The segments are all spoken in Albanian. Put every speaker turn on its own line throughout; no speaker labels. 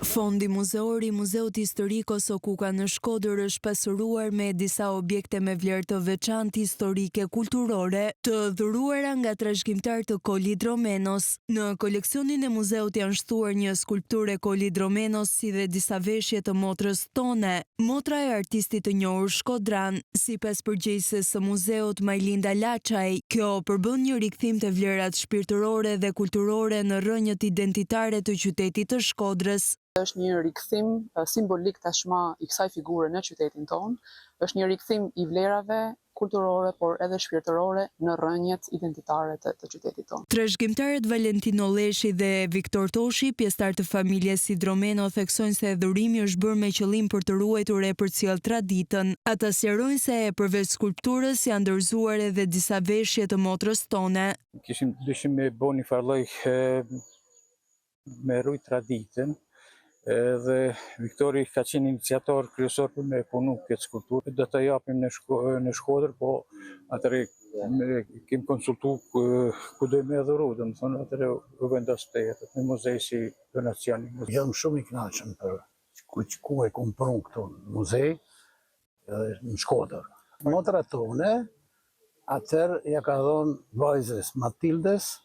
Fondi muzeor i Muzeut Historik Osokuka në Shkodër është pasuruar me disa objekte me vlerë të veçantë historike kulturore të dhuruara nga trashëgimtar të Kolidromenos. Në koleksionin e muzeut janë shtuar një skulpturë e Kolidromenos si dhe disa veshje të motrës Tone, motra e artistit të njohur shkodran. Sipas përgjegjëses së muzeut Majlinda Laçaj, kjo përbën një rikthim të vlerat shpirtërore dhe kulturore në rrënjët identitare të qytetit të Shkodrës.
Është një rikthim simbolik tashmë i kësaj figure në qytetin tonë, është një rikthim i vlerave kulturore, por edhe shpirtërore në rrënjët identitare të qytetit tonë.
Trashëgimtarët Valentino Leshi dhe Viktor Toshi, pjesëtar të familjes Hidromeno, theksojnë se dhurimi është bërë me qëllim për të ruajtur e përcjell traditën. Ata sqarojnë se përveç skulpturës janë dorëzuar edhe disa veshje të motrës Tone.
Dyshim me bo një farloj me rujt traditën, dhe Viktori ka qenë iniciator kryesor për me punu këtë skulpturë. Do të japim në Shkodër, po atëre kemi konsultu ku do me dhuru, dhe më thonë atëre u vendos të jetët në muzej si donacion.
Jam shumë i kënaqur për ku e kom punu këtu në muzej në Shkodër. Motra Tone atër ja ka dhonë vajzës Matildes,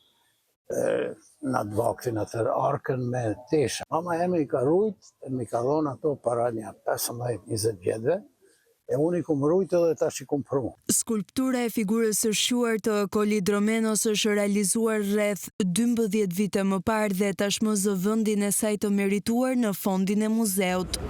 në atë vaktin atër arkën me tesha. Mama eme i ka rujt, mi ka dhonë ato para një 15-20 vjetëve, e unë i kum rujt edhe tash i kum pru.
Skulptura e figurës së shquar të Kolidromenos është realizuar rreth 12 vite më parë dhe tashmë zë vendin e saj të merituar në fondin e muzeut.